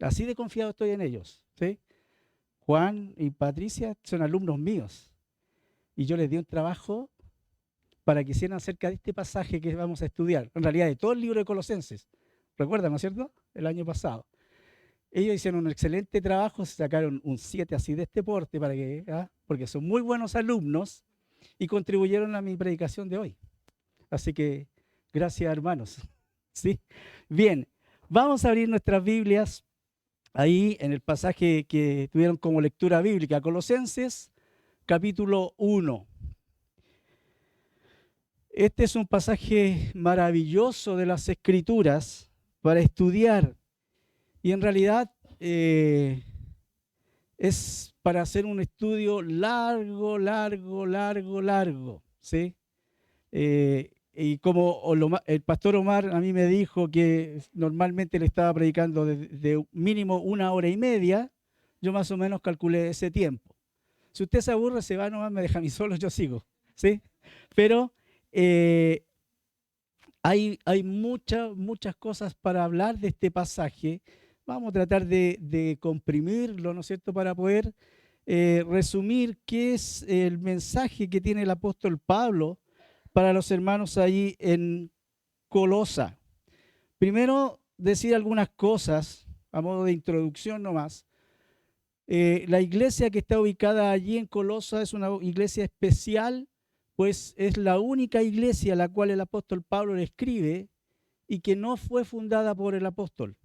Así de confiado estoy en ellos, ¿sí? Juan y Patricia son alumnos míos y yo les di un trabajo para que hicieran acerca de este pasaje que vamos a estudiar, en realidad de todo el libro de Colosenses. ¿Recuerdan, no es cierto? El año pasado. Ellos hicieron un excelente trabajo, sacaron un 7 así de este porte, porque son muy buenos alumnos y contribuyeron a mi predicación de hoy. Así que gracias, hermanos. ¿Sí? Bien, vamos a abrir nuestras Biblias ahí en el pasaje que tuvieron como lectura bíblica, Colosenses capítulo 1. Este es un pasaje maravilloso de las Escrituras para estudiar y en realidad es para hacer un estudio largo, ¿sí? Y como el pastor Omar a mí me dijo que normalmente le estaba predicando de mínimo 1 hora y media, yo más o menos calculé ese tiempo. Si usted se aburre, se va nomás, me deja a mí solo, yo sigo, ¿sí? Pero hay muchas cosas para hablar de este pasaje. Vamos a tratar de comprimirlo, ¿no es cierto?, para poder resumir qué es el mensaje que tiene el apóstol Pablo para los hermanos ahí en Colosa. Primero, decir algunas cosas a modo de introducción nomás. La iglesia que está ubicada allí en Colosa es una iglesia especial, pues es la única iglesia a la cual el apóstol Pablo le escribe y que no fue fundada por el apóstol,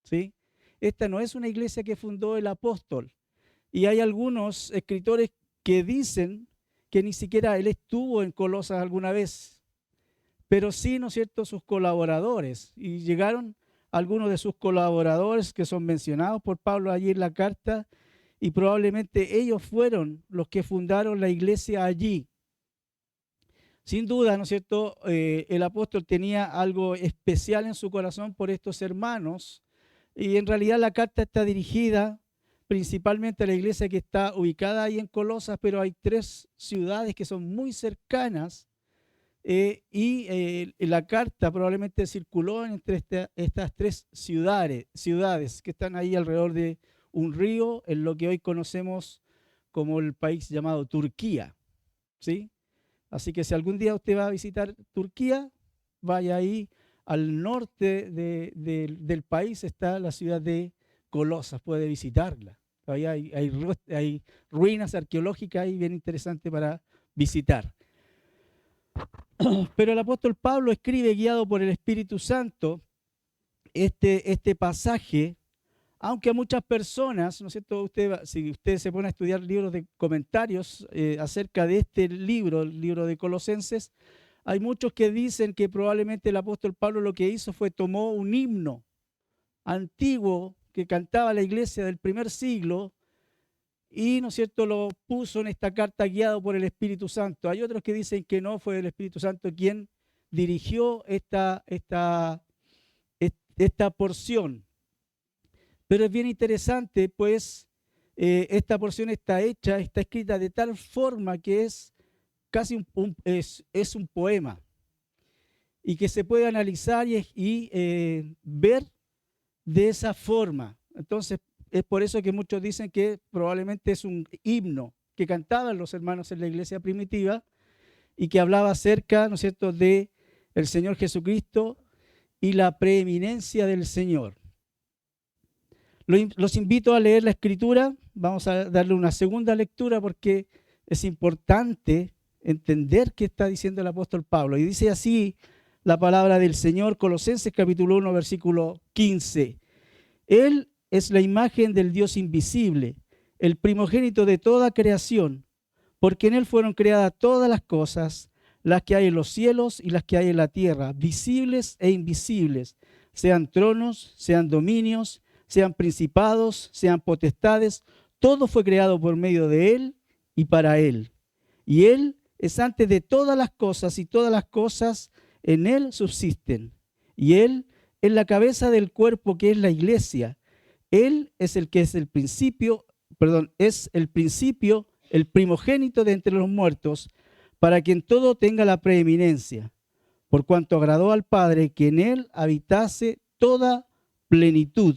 ¿sí? Esta no es una iglesia que fundó el apóstol. Y hay algunos escritores que dicen que ni siquiera él estuvo en Colosas alguna vez, pero sí, ¿no es cierto?, sus colaboradores. Y llegaron algunos de sus colaboradores que son mencionados por Pablo allí en la carta, y probablemente ellos fueron los que fundaron la iglesia allí. Sin duda, ¿no es cierto?, el apóstol tenía algo especial en su corazón por estos hermanos, y en realidad la carta está dirigida principalmente a la iglesia que está ubicada ahí en Colosas, pero hay 3 ciudades que son muy cercanas, y la carta probablemente circuló entre estas 3 ciudades que están ahí alrededor de un río, en lo que hoy conocemos como el país llamado Turquía, ¿sí? Así que si algún día usted va a visitar Turquía, vaya ahí al norte del país, está la ciudad de Colosas, puede visitarla. Ahí hay ruinas arqueológicas ahí bien interesantes para visitar. Pero el apóstol Pablo escribe, guiado por el Espíritu Santo, este pasaje, aunque a muchas personas, ¿no es cierto?, si usted se pone a estudiar libros de comentarios acerca de este libro, el libro de Colosenses, hay muchos que dicen que probablemente el apóstol Pablo lo que hizo fue tomó un himno antiguo que cantaba la iglesia del primer siglo y, ¿no es cierto?, lo puso en esta carta guiado por el Espíritu Santo. Hay otros que dicen que no fue el Espíritu Santo quien dirigió esta porción. Pero es bien interesante, pues esta porción está escrita de tal forma que es casi es un poema y que se puede analizar y ver de esa forma. Entonces, es por eso que muchos dicen que probablemente es un himno que cantaban los hermanos en la iglesia primitiva y que hablaba acerca, ¿no es cierto?, de el Señor Jesucristo y la preeminencia del Señor. Los invito a leer la Escritura. Vamos a darle una segunda lectura porque es importante entender qué está diciendo el apóstol Pablo. Y dice así la palabra del Señor, Colosenses capítulo 1, versículo 15. Él es la imagen del Dios invisible, el primogénito de toda creación, porque en Él fueron creadas todas las cosas, las que hay en los cielos y las que hay en la tierra, visibles e invisibles, sean tronos, sean dominios, sean principados, sean potestades, todo fue creado por medio de Él y para Él. Y Él es antes de todas las cosas y todas las cosas en Él subsisten. Y Él es la cabeza del cuerpo que es la iglesia. Él es el que es el principio, el primogénito de entre los muertos, para que en todo tenga la preeminencia, por cuanto agradó al Padre que en Él habitase toda plenitud,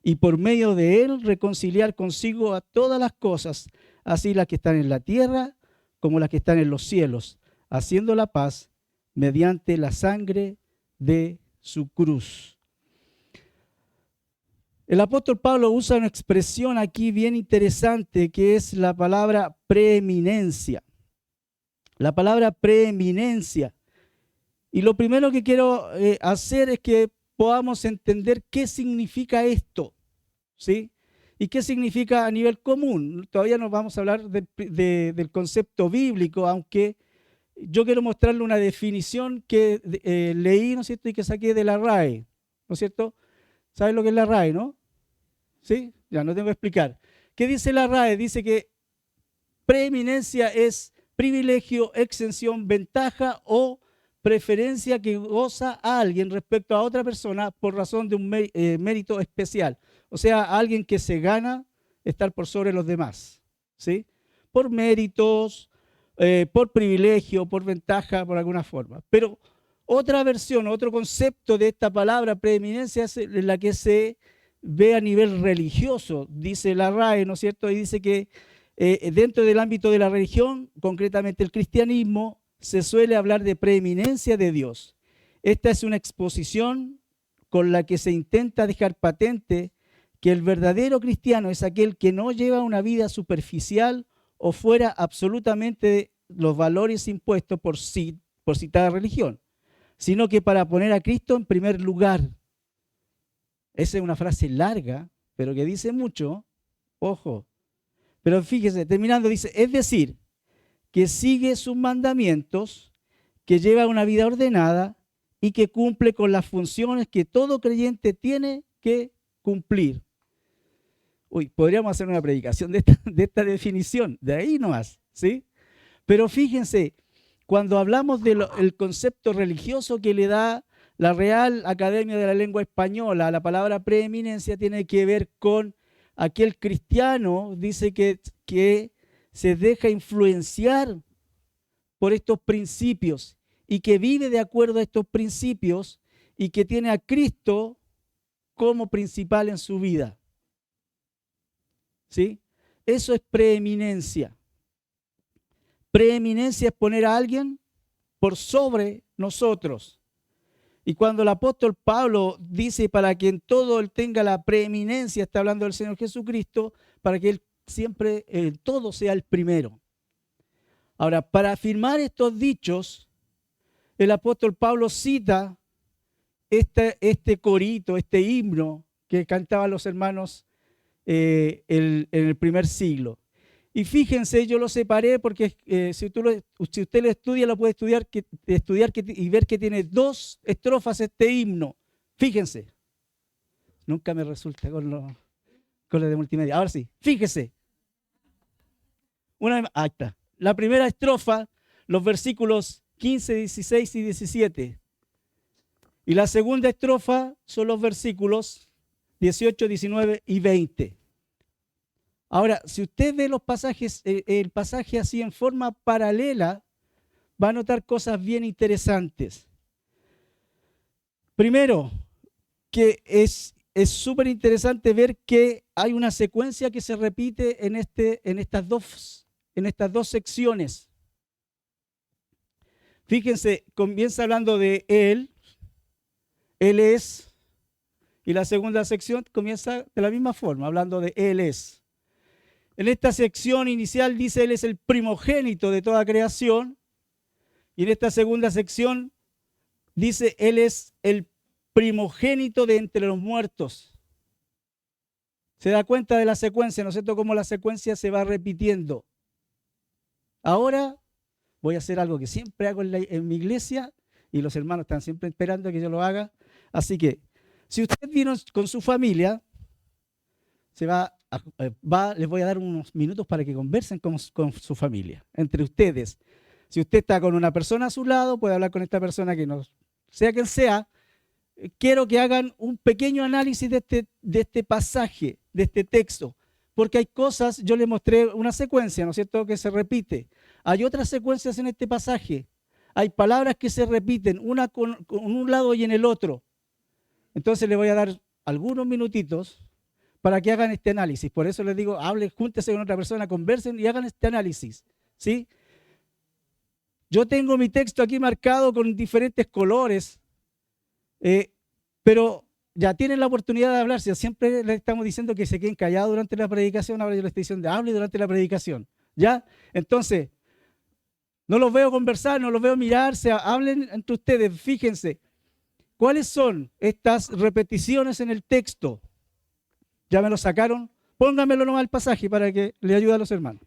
y por medio de él reconciliar consigo a todas las cosas, así las que están en la tierra como las que están en los cielos, haciendo la paz mediante la sangre de su cruz. El apóstol Pablo usa una expresión aquí bien interesante que es la palabra preeminencia. La palabra preeminencia. Y lo primero que quiero hacer es que podamos entender qué significa esto, ¿sí? ¿Y qué significa a nivel común? Todavía no vamos a hablar del concepto bíblico, aunque yo quiero mostrarle una definición que leí, ¿no es cierto?, y que saqué de la RAE, ¿no es cierto? ¿Saben lo que es la RAE, no? ¿Sí? Ya no tengo que explicar. ¿Qué dice la RAE? Dice que preeminencia es privilegio, exención, ventaja o preferencia que goza a alguien respecto a otra persona por razón de un mérito especial. O sea, alguien que se gana estar por sobre los demás, ¿sí? Por méritos, por privilegio, por ventaja, por alguna forma. Pero otra versión, otro concepto de esta palabra preeminencia es la que se ve a nivel religioso, dice la RAE, ¿no es cierto? Y dice que dentro del ámbito de la religión, concretamente el cristianismo, se suele hablar de preeminencia de Dios. Esta es una exposición con la que se intenta dejar patente que el verdadero cristiano es aquel que no lleva una vida superficial o fuera absolutamente de los valores impuestos por citada religión, sino que para poner a Cristo en primer lugar. Esa es una frase larga, pero que dice mucho, ojo. Pero fíjese, terminando dice, es decir, que sigue sus mandamientos, que lleva una vida ordenada y que cumple con las funciones que todo creyente tiene que cumplir. Uy, podríamos hacer una predicación de esta definición, de ahí nomás, ¿sí? Pero fíjense, cuando hablamos del concepto religioso que le da la Real Academia de la Lengua Española, la palabra preeminencia tiene que ver con aquel cristiano, dice que se deja influenciar por estos principios y que vive de acuerdo a estos principios y que tiene a Cristo como principal en su vida. ¿Sí? Eso es preeminencia. Preeminencia es poner a alguien por sobre nosotros. Y cuando el apóstol Pablo dice para que en todo él tenga la preeminencia, está hablando del Señor Jesucristo, para que él siempre en todo sea el primero. Ahora, para afirmar estos dichos, el apóstol Pablo cita este corito, este himno que cantaban los hermanos en el primer siglo. Y fíjense, yo lo separé porque si usted lo estudia, lo puede estudiar y ver que tiene dos estrofas este himno. Fíjense. Nunca me resulta con lo de multimedia. Ahora sí, fíjese. Ahí está. La primera estrofa, los versículos 15, 16 y 17. Y la segunda estrofa son los versículos 18, 19 y 20. Ahora, si usted ve los pasajes, el pasaje así en forma paralela, va a notar cosas bien interesantes. Primero, que es súper interesante ver que hay una secuencia que se repite en estas dos secciones. Fíjense, comienza hablando de él es, y la segunda sección comienza de la misma forma, hablando de él es. En esta sección inicial dice, él es el primogénito de toda creación. Y en esta segunda sección dice, él es el primogénito de entre los muertos. Se da cuenta de la secuencia, ¿no es cierto? Cómo la secuencia se va repitiendo. Ahora voy a hacer algo que siempre hago en mi iglesia y los hermanos están siempre esperando que yo lo haga. Así que, si usted vino con su familia, les voy a dar unos minutos para que conversen con su familia, entre ustedes. Si usted está con una persona a su lado, puede hablar con esta persona que no sea quien sea. Quiero que hagan un pequeño análisis de este pasaje, de este texto, porque hay cosas, yo les mostré una secuencia, ¿no es cierto?, que se repite. Hay otras secuencias en este pasaje. Hay palabras que se repiten, una con un lado y en el otro. Entonces le voy a dar algunos minutitos para que hagan este análisis. Por eso les digo, hablen, júntense con otra persona, conversen y hagan este análisis, ¿sí? Yo tengo mi texto aquí marcado con diferentes colores, pero ya tienen la oportunidad de hablar. Si siempre les estamos diciendo que se queden callados durante la predicación, ahora yo les estoy diciendo, hable durante la predicación, ¿ya? Entonces, no los veo conversar, no los veo mirarse, hablen entre ustedes, fíjense. ¿Cuáles son estas repeticiones en el texto? ¿Ya me lo sacaron? Pónganmelo nomás al pasaje para que le ayude a los hermanos.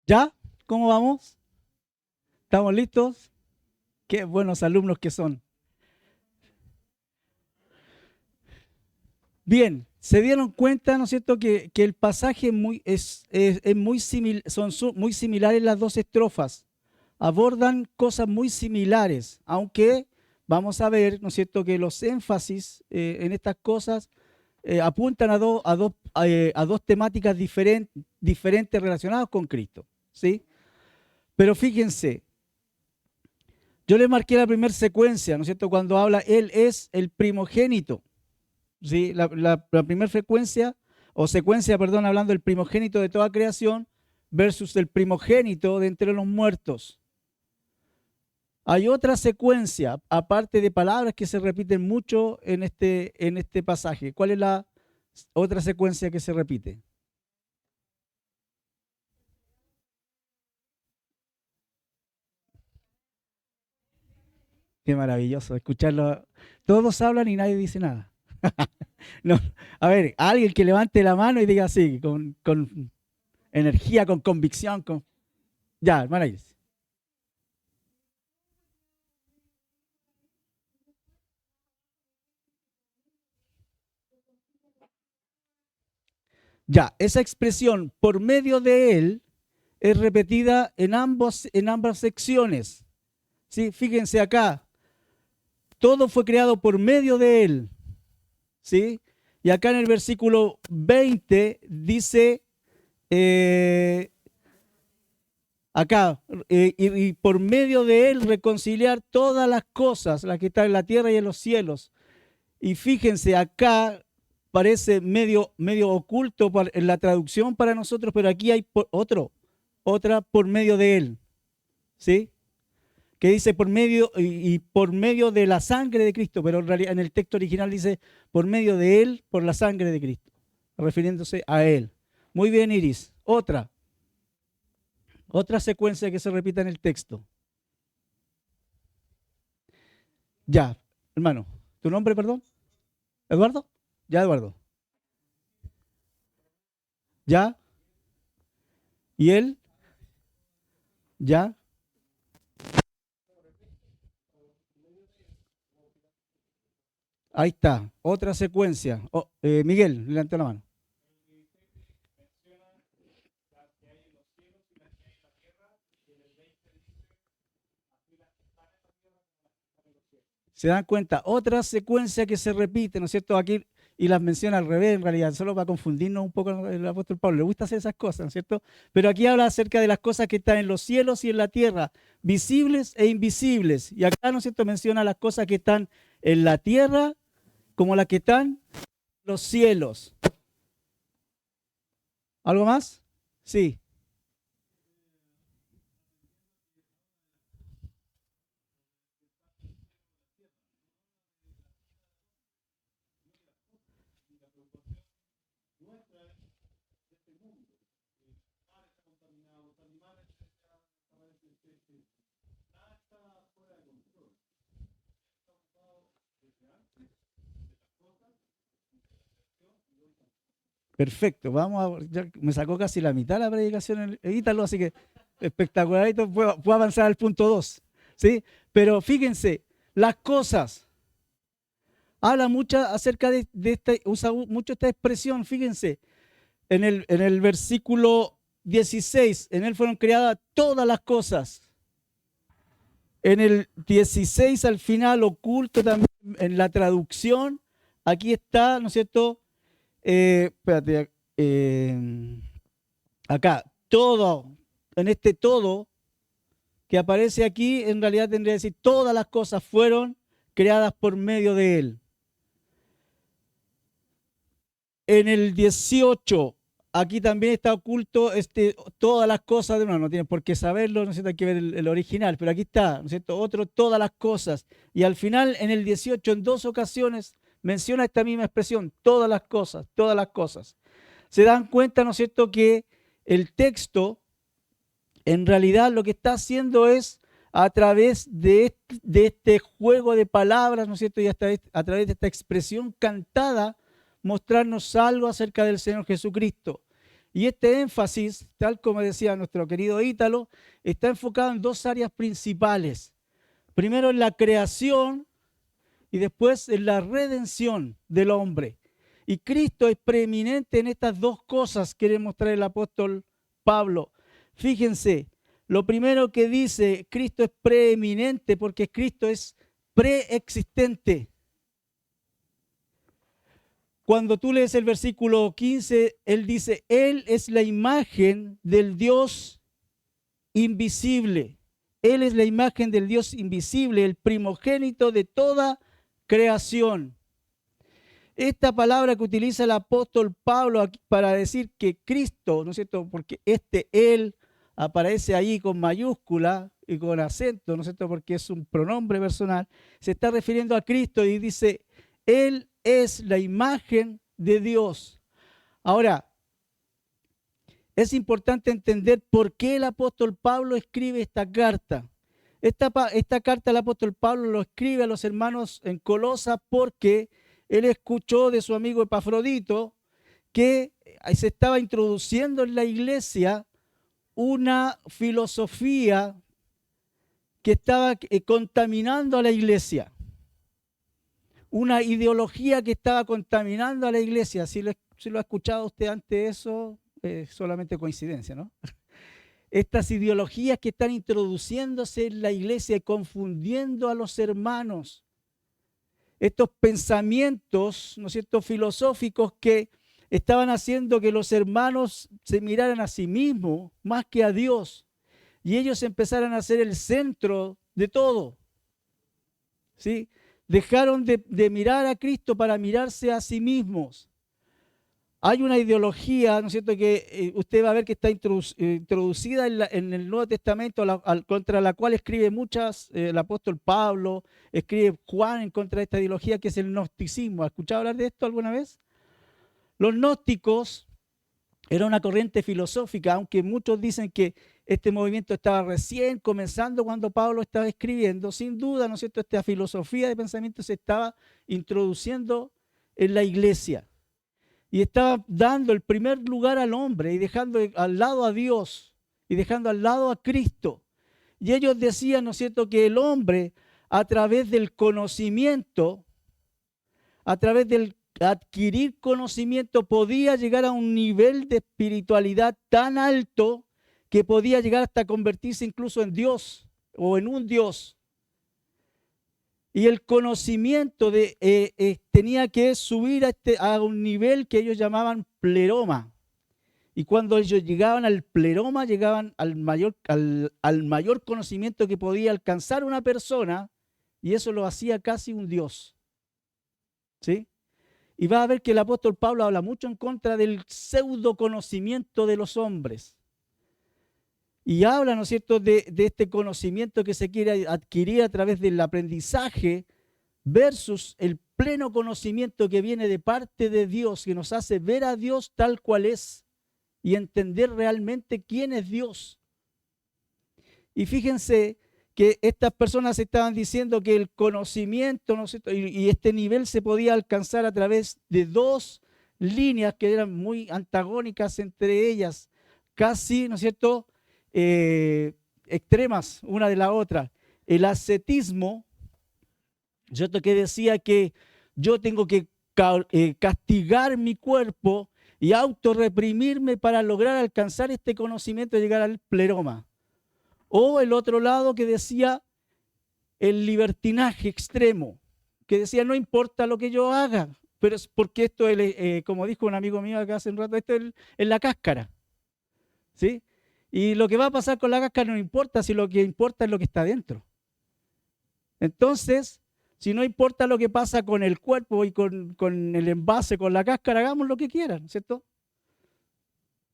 ¿Ya? ¿Cómo vamos? ¿Estamos listos? Qué buenos alumnos que son. Bien, se dieron cuenta, ¿no es cierto?, que el pasaje es muy muy similares las dos estrofas. Abordan cosas muy similares, aunque vamos a ver, ¿no es cierto?, que los énfasis en estas cosas apuntan a dos temáticas diferentes relacionadas con Cristo, ¿sí? Pero fíjense, yo les marqué la primera secuencia, ¿no es cierto?, cuando habla, Él es el primogénito. ¿Sí? La primera frecuencia o secuencia, perdón, hablando del primogénito de toda creación versus el primogénito de entre los muertos. Hay otra secuencia, aparte de palabras que se repiten mucho en este pasaje. ¿Cuál es la otra secuencia que se repite? Qué maravilloso escucharlo. Todos hablan y nadie dice nada. No, a ver, alguien que levante la mano y diga así, con energía, con convicción. Ya, maravilloso. Ya, esa expresión por medio de él es repetida en ambas secciones. ¿Sí? Fíjense acá, todo fue creado por medio de él. ¿Sí? Y acá en el versículo 20 dice, eh, acá, y por medio de él reconciliar todas las cosas, las que están en la tierra y en los cielos. Y fíjense, acá parece medio oculto en la traducción para nosotros, pero aquí hay otra por medio de él, ¿sí? Que dice por medio y por medio de la sangre de Cristo, pero en realidad en el texto original dice por medio de él, por la sangre de Cristo, refiriéndose a él. Muy bien, Iris. Otra secuencia que se repita en el texto. Ya, hermano, ¿Tu nombre, perdón? ¿Eduardo? Ya, Eduardo. ¿Ya? ¿Y él? ¿Ya? Ahí está. Otra secuencia. Oh, Miguel, levanta la mano. Se dan cuenta, otra secuencia que se repite, ¿no es cierto? Aquí, y las menciona al revés, en realidad, solo para confundirnos un poco el apóstol Pablo. Le gusta hacer esas cosas, ¿no es cierto? Pero aquí habla acerca de las cosas que están en los cielos y en la tierra, visibles e invisibles. Y acá, ¿no es cierto?, menciona las cosas que están en la tierra como las que están en los cielos. ¿Algo más? Sí. Perfecto, ya me sacó casi la mitad de la predicación el Ítalo, así que espectacularito, puedo avanzar al punto 2, ¿sí? Pero fíjense, las cosas, habla mucho acerca de esta, usa mucho esta expresión, fíjense, en el versículo 16, en él fueron creadas todas las cosas. En el 16 al final, oculto también en la traducción, aquí está, ¿no es cierto? Espérate, acá, todo, en este todo que aparece aquí, en realidad tendría que decir, todas las cosas fueron creadas por medio de él. En el 18, aquí también está oculto todas las cosas, no tienen por qué saberlo, ¿no es cierto? Hay que ver el original, pero aquí está, ¿no es cierto? Otro, todas las cosas. Y al final, en el 18, en 2 ocasiones, menciona esta misma expresión, todas las cosas, todas las cosas. Se dan cuenta, ¿no es cierto?, que el texto en realidad lo que está haciendo es a través de este juego de palabras, ¿no es cierto?, y a través de esta expresión cantada, mostrarnos algo acerca del Señor Jesucristo. Y este énfasis, tal como decía nuestro querido Ítalo, está enfocado en 2 áreas principales. Primero en la creación y después en la redención del hombre. Y Cristo es preeminente en estas 2 cosas, quiere mostrar el apóstol Pablo. Fíjense, lo primero que dice, Cristo es preeminente porque Cristo es preexistente. Cuando tú lees el versículo 15, él dice, Él es la imagen del Dios invisible. Él es la imagen del Dios invisible, el primogénito de toda creación. Esta palabra que utiliza el apóstol Pablo aquí para decir que Cristo, ¿no es cierto? Porque Él aparece ahí con mayúscula y con acento, ¿no es cierto? Porque es un pronombre personal. Se está refiriendo a Cristo y dice, Él es la imagen de Dios. Ahora, es importante entender por qué el apóstol Pablo escribe esta carta. Esta carta el apóstol Pablo lo escribe a los hermanos en Colosa porque él escuchó de su amigo Epafrodito que se estaba introduciendo en la iglesia una filosofía que estaba contaminando a la iglesia. Una ideología que estaba contaminando a la iglesia. Si lo ha escuchado usted antes de eso, solamente coincidencia, ¿no? Estas ideologías que están introduciéndose en la iglesia y confundiendo a los hermanos. Estos pensamientos, ¿no es cierto?, filosóficos que estaban haciendo que los hermanos se miraran a sí mismos más que a Dios. Y ellos empezaran a ser el centro de todo. ¿Sí? Dejaron de mirar a Cristo para mirarse a sí mismos. Hay una ideología, ¿no es cierto?, que usted va a ver que está introducida en el Nuevo Testamento, contra la cual escribe el apóstol Pablo, escribe Juan en contra de esta ideología, que es el gnosticismo. ¿Ha escuchado hablar de esto alguna vez? Los gnósticos era una corriente filosófica, aunque muchos dicen que este movimiento estaba recién comenzando cuando Pablo estaba escribiendo. Sin duda, ¿no es cierto?, esta filosofía de pensamiento se estaba introduciendo en la iglesia y estaba dando el primer lugar al hombre y dejando al lado a Dios y dejando al lado a Cristo. Y ellos decían, ¿no es cierto?, que el hombre, a través del conocimiento, a través del adquirir conocimiento, podía llegar a un nivel de espiritualidad tan alto que podía llegar hasta convertirse incluso en Dios o en un Dios. Y el conocimiento tenía que subir a un nivel que ellos llamaban pleroma. Y cuando ellos llegaban al pleroma, llegaban al mayor conocimiento que podía alcanzar una persona, y eso lo hacía casi un Dios. ¿Sí? Y va a ver que el apóstol Pablo habla mucho en contra del pseudo conocimiento de los hombres. Y habla, ¿no es cierto?, de este conocimiento que se quiere adquirir a través del aprendizaje versus el pleno conocimiento que viene de parte de Dios, que nos hace ver a Dios tal cual es y entender realmente quién es Dios. Y fíjense que estas personas estaban diciendo que el conocimiento, ¿no es cierto?, y este nivel se podía alcanzar a través de dos líneas que eran muy antagónicas entre ellas, casi, ¿no es cierto?, extremas una de la otra. El ascetismo, ¿cierto?, que decía que yo tengo que castigar mi cuerpo y autorreprimirme para lograr alcanzar este conocimiento y llegar al pleroma. O el otro lado que decía el libertinaje extremo, que decía no importa lo que yo haga, pero es porque esto es, como dijo un amigo mío acá hace un rato, esto es la cáscara, ¿sí? Y lo que va a pasar con la cáscara no importa, si lo que importa es lo que está dentro. Entonces, si no importa lo que pasa con el cuerpo y con el envase, con la cáscara, hagamos lo que quieran, ¿cierto?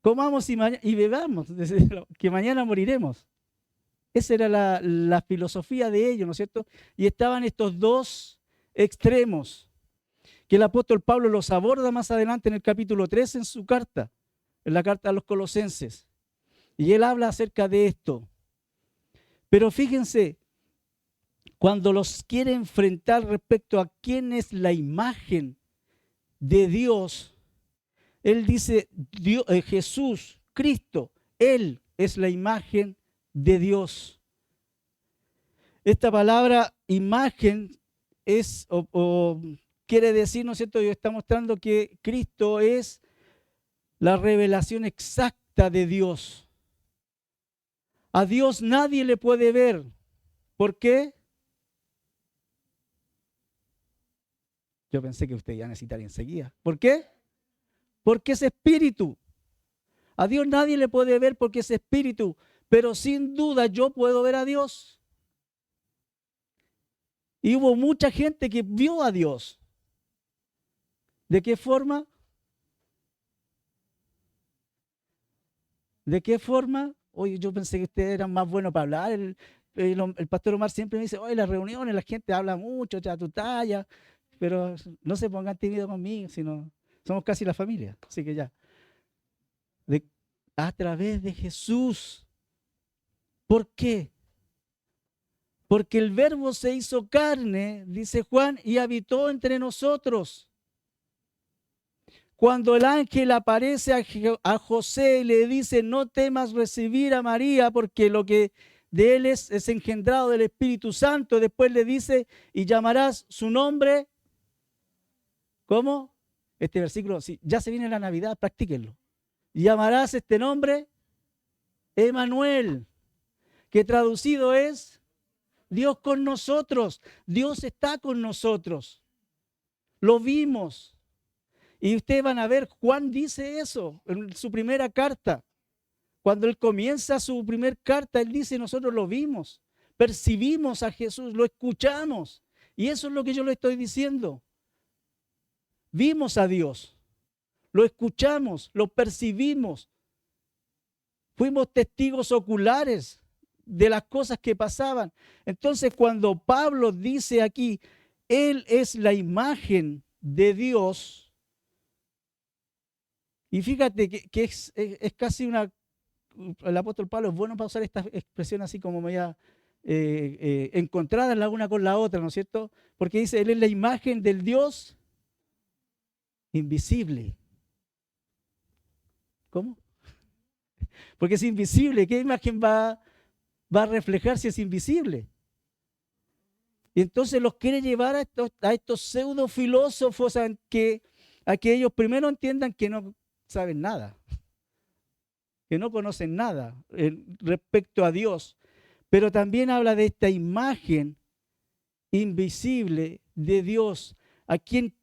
Comamos y bebamos, que mañana moriremos. Esa era la filosofía de ellos, ¿no es cierto? Y estaban estos dos extremos, que el apóstol Pablo los aborda más adelante en el capítulo 3 en su carta, en la carta a los Colosenses. Y él habla acerca de esto. Pero fíjense, cuando los quiere enfrentar respecto a quién es la imagen de Dios, él dice, Jesús, Cristo, Él es la imagen de Dios. Esta palabra imagen es, o quiere decir, ¿no es cierto?, está mostrando que Cristo es la revelación exacta de Dios. A Dios nadie le puede ver. ¿Por qué? Yo pensé que usted ya necesitaría enseguida. ¿Por qué? Porque es espíritu. A Dios nadie le puede ver porque es espíritu. Pero sin duda yo puedo ver a Dios. Y hubo mucha gente que vio a Dios. ¿De qué forma? ¿De qué forma? Oye, yo pensé que ustedes eran más buenos para hablar. El pastor Omar siempre me dice, oye, las reuniones la gente habla mucho, ya tu talla, pero no se pongan tímidos conmigo, sino somos casi la familia. Así que ya. A través de Jesús. ¿Por qué? Porque el Verbo se hizo carne, dice Juan, y habitó entre nosotros. Cuando el ángel aparece a José y le dice, no temas recibir a María, porque lo que de él es engendrado del Espíritu Santo, después le dice, y llamarás su nombre. ¿Cómo? Este versículo, sí, ya se viene la Navidad, practíquenlo. Llamarás este nombre Emanuel, que traducido es Dios con nosotros. Dios está con nosotros. Lo vimos. Y ustedes van a ver, Juan dice eso en su primera carta. Cuando él comienza su primera carta, él dice, nosotros lo vimos, percibimos a Jesús, lo escuchamos. Y eso es lo que yo le estoy diciendo. Vimos a Dios, lo escuchamos, lo percibimos. Fuimos testigos oculares de las cosas que pasaban. Entonces, cuando Pablo dice aquí, Él es la imagen de Dios, y fíjate que es casi una el apóstol Pablo es bueno para usar esta expresión así como media encontradas la una con la otra, ¿no es cierto? Porque dice, Él es la imagen del Dios invisible. ¿Cómo? Porque es invisible. ¿Qué imagen va a reflejar si es invisible? Y entonces los quiere llevar a estos pseudo filósofos a que ellos primero entiendan que no saben nada, que no conocen nada respecto a Dios. Pero también habla de esta imagen invisible de Dios, quien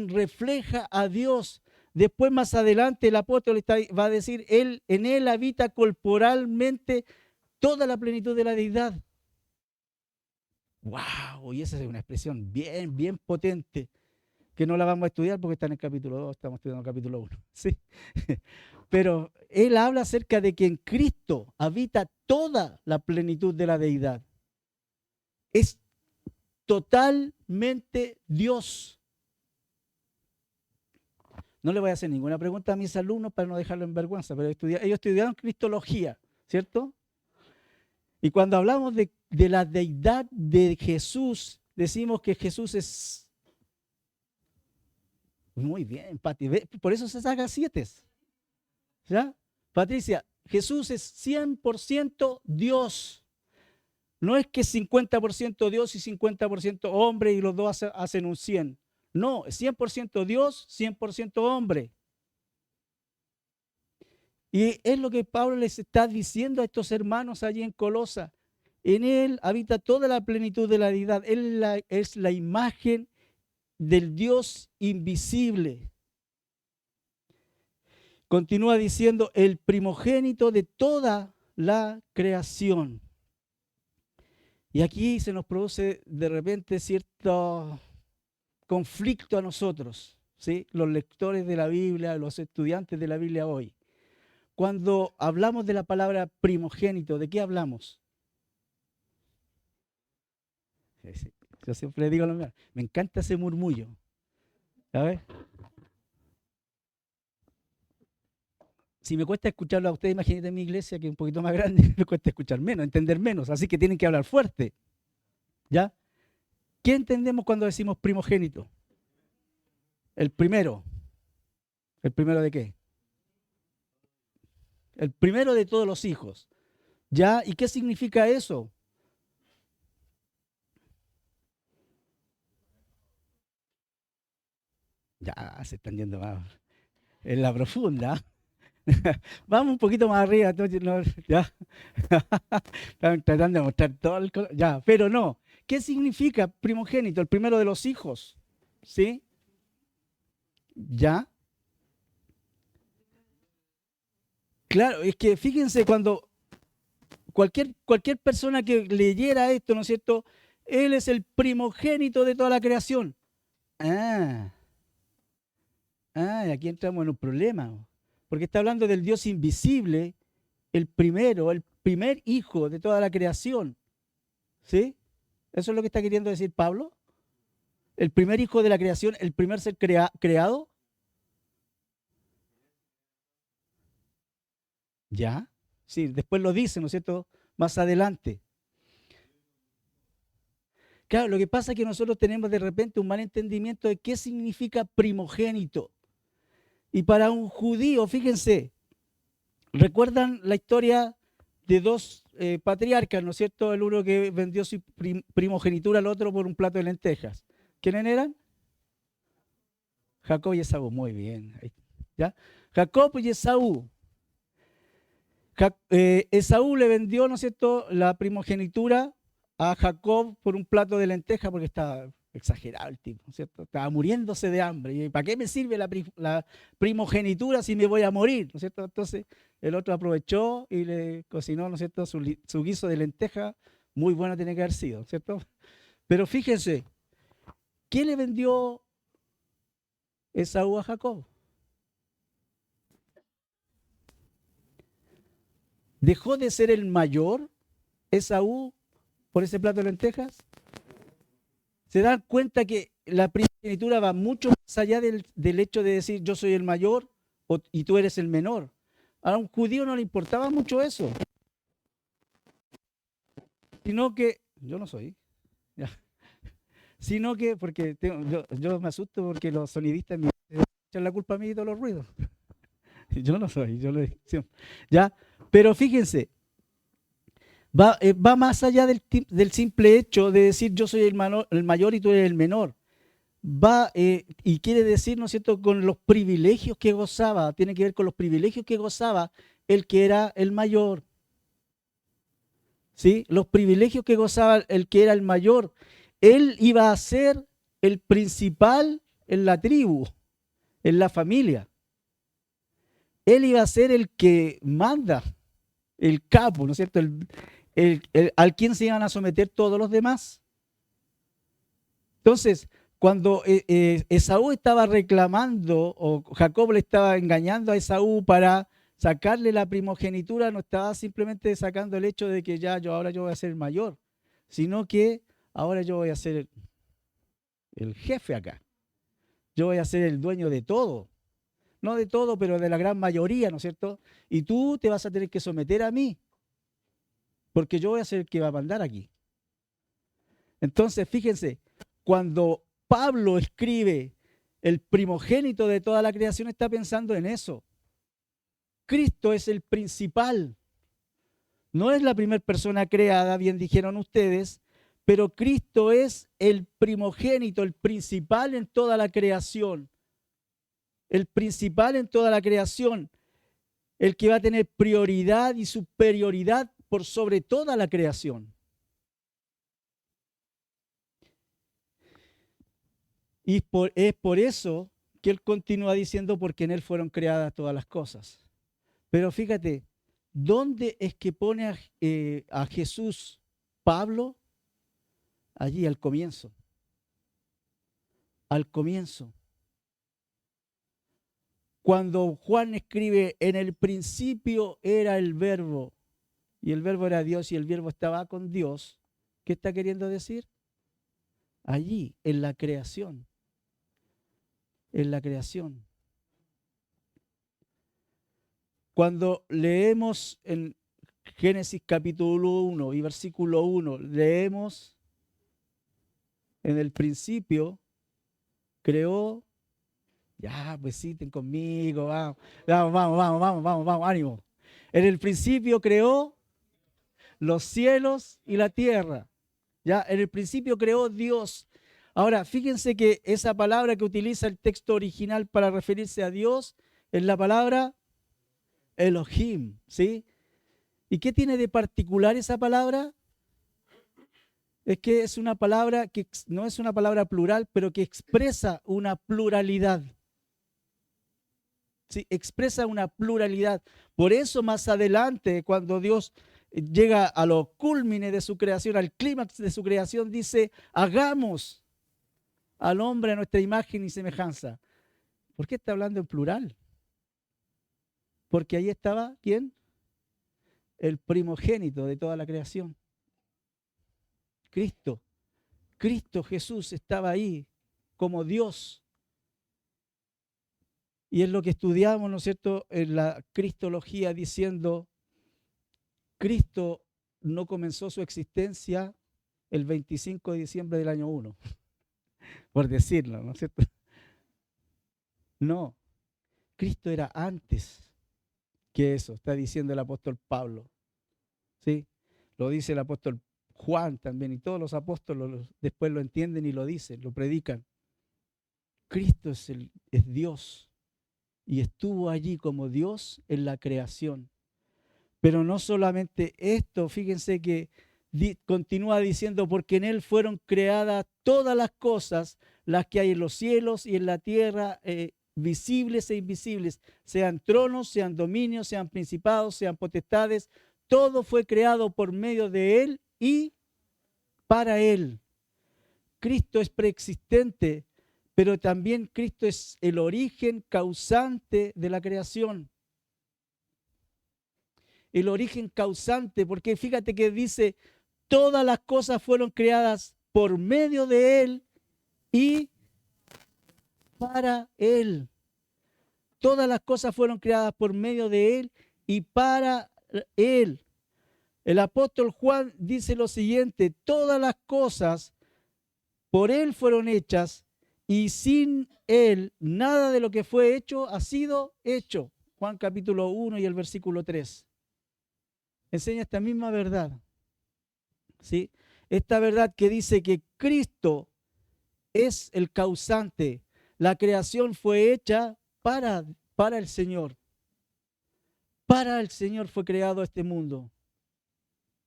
refleja a Dios. Después, más adelante, el apóstol va a decir, en él habita corporalmente toda la plenitud de la deidad. ¡Wow! Y esa es una expresión bien, bien potente, que no la vamos a estudiar porque está en el capítulo 2, estamos estudiando el capítulo 1. ¿Sí? Pero él habla acerca de que en Cristo habita toda la plenitud de la deidad. Es totalmente Dios. No le voy a hacer ninguna pregunta a mis alumnos para no dejarlo en vergüenza, pero ellos estudiaron cristología, ¿cierto? Y cuando hablamos de la deidad de Jesús, decimos que Jesús es... Muy bien, Pati, por eso se saca 7. ¿Ya? Patricia, Jesús es 100% Dios. No es que es 50% Dios y 50% hombre y los dos hacen un 100. No, es 100% Dios, 100% hombre. Y es lo que Pablo les está diciendo a estos hermanos allí en Colosa. En él habita toda la plenitud de la deidad. Él es la imagen del Dios invisible. Continúa diciendo, el primogénito de toda la creación. Y aquí se nos produce de repente cierto conflicto a nosotros, ¿sí? Los lectores de la Biblia, los estudiantes de la Biblia hoy. Cuando hablamos de la palabra primogénito, ¿de qué hablamos? Yo siempre digo lo mismo. Me encanta ese murmullo. ¿Sabes? Si me cuesta escucharlo a ustedes, imagínate en mi iglesia que es un poquito más grande, me cuesta escuchar menos, entender menos, así que tienen que hablar fuerte. ¿Ya? ¿Qué entendemos cuando decimos primogénito? El primero. ¿El primero de qué? El primero de todos los hijos. ¿Ya? ¿Y qué significa eso? Ya, se están yendo más en la profunda. Vamos un poquito más arriba. Entonces, no, ya. Están tratando de mostrar todo el... Ya, pero no. ¿Qué significa primogénito? El primero de los hijos. ¿Sí? ¿Ya? Claro, es que fíjense, cuando cualquier persona que leyera esto, ¿no es cierto? Él es el primogénito de toda la creación. Ah, aquí entramos en un problema. Porque está hablando del Dios invisible, el primer hijo de toda la creación. ¿Sí? ¿Eso es lo que está queriendo decir Pablo? El primer hijo de la creación, el primer ser creado. ¿Ya? Sí, después lo dice, ¿no es cierto? Más adelante. Claro, lo que pasa es que nosotros tenemos de repente un mal entendimiento de qué significa primogénito. Y para un judío, fíjense, ¿recuerdan la historia de dos patriarcas, ¿no es cierto? El uno que vendió su primogenitura al otro por un plato de lentejas. ¿Quiénes eran? Jacob y Esaú, muy bien. ¿Ya? Jacob y Esaú. Esaú le vendió, ¿no es cierto?, la primogenitura a Jacob por un plato de lentejas porque estaba exagerado el tipo, ¿no es cierto? Estaba muriéndose de hambre. ¿Y para qué me sirve la primogenitura si me voy a morir? ¿No es cierto? Entonces el otro aprovechó y le cocinó, ¿no es cierto?, su guiso de lenteja. Muy bueno tiene que haber sido, ¿no es cierto? Pero fíjense, ¿qué le vendió Esaú a Jacob? ¿Dejó de ser el mayor Esaú por ese plato de lentejas? ¿Se dan cuenta que la primogenitura va mucho más allá del hecho de decir yo soy el mayor y tú eres el menor? A un judío no le importaba mucho eso, sino que, yo no soy, ya, sino que, porque yo me asusto porque los sonidistas me echan la culpa a mí de todos los ruidos. Yo no soy, yo le digo, ya, pero fíjense, va más allá del simple hecho de decir yo soy el mayor y tú eres el menor. Va y quiere decir, ¿no es cierto?, con los privilegios que gozaba, tiene que ver con los privilegios que gozaba el que era el mayor, ¿sí? Los privilegios que gozaba el que era el mayor. Él iba a ser el principal en la tribu, en la familia. Él iba a ser el que manda, el capo, ¿no es cierto?, al quien se iban a someter todos los demás. Entonces, cuando Esaú estaba reclamando o Jacob le estaba engañando a Esaú para sacarle la primogenitura, no estaba simplemente sacando el hecho de que ya ahora yo voy a ser el mayor, sino que ahora yo voy a ser el jefe acá. Yo voy a ser el dueño de todo. No de todo, pero de la gran mayoría, ¿no es cierto? Y tú te vas a tener que someter a mí, porque yo voy a ser el que va a mandar aquí. Entonces, fíjense, cuando Pablo escribe el primogénito de toda la creación, está pensando en eso. Cristo es el principal. No es la primera persona creada, bien dijeron ustedes, pero Cristo es el primogénito, el principal en toda la creación. El principal en toda la creación. El que va a tener prioridad y superioridad por sobre toda la creación. Y es por eso que él continúa diciendo, porque en él fueron creadas todas las cosas. Pero fíjate, ¿dónde es que pone a Jesús Pablo? Allí al comienzo. Al comienzo. Cuando Juan escribe, en el principio era el verbo, y el verbo era Dios, y el verbo estaba con Dios, ¿qué está queriendo decir? Allí, en la creación. En la creación. Cuando leemos en Génesis capítulo 1 y versículo 1, leemos, en el principio creó, ya, pues sí, ten conmigo, vamos, ánimo. En el principio creó los cielos y la tierra. Ya, en el principio creó Dios. Ahora, fíjense que esa palabra que utiliza el texto original para referirse a Dios es la palabra Elohim, ¿sí? ¿Y qué tiene de particular esa palabra? Es que es una palabra que no es una palabra plural, pero que expresa una pluralidad. Sí, expresa una pluralidad. Por eso más adelante, cuando Dios llega a los cúlmines de su creación, al clímax de su creación, dice, hagamos al hombre a nuestra imagen y semejanza. ¿Por qué está hablando en plural? Porque ahí estaba, ¿quién? El primogénito de toda la creación. Cristo. Cristo Jesús estaba ahí como Dios. Y es lo que estudiamos, ¿no es cierto?, en la cristología, diciendo, Cristo no comenzó su existencia el 25 de diciembre del año 1, por decirlo, ¿no es cierto? No, Cristo era antes que eso, está diciendo el apóstol Pablo, ¿sí? Lo dice el apóstol Juan también, y todos los apóstoles después lo entienden y lo dicen, lo predican. Cristo es Dios y estuvo allí como Dios en la creación. Pero no solamente esto, fíjense que continúa diciendo, porque en Él fueron creadas todas las cosas, las que hay en los cielos y en la tierra, visibles e invisibles, sean tronos, sean dominios, sean principados, sean potestades, todo fue creado por medio de Él y para Él. Cristo es preexistente, pero también Cristo es el origen causante de la creación. El origen causante, porque fíjate que dice, todas las cosas fueron creadas por medio de Él y para Él. Todas las cosas fueron creadas por medio de Él y para Él. El apóstol Juan dice lo siguiente: todas las cosas por Él fueron hechas y sin Él nada de lo que fue hecho ha sido hecho. Juan capítulo 1 y el versículo 3. Enseña esta misma verdad, ¿sí? Esta verdad que dice que Cristo es el causante. La creación fue hecha para el Señor. Para el Señor fue creado este mundo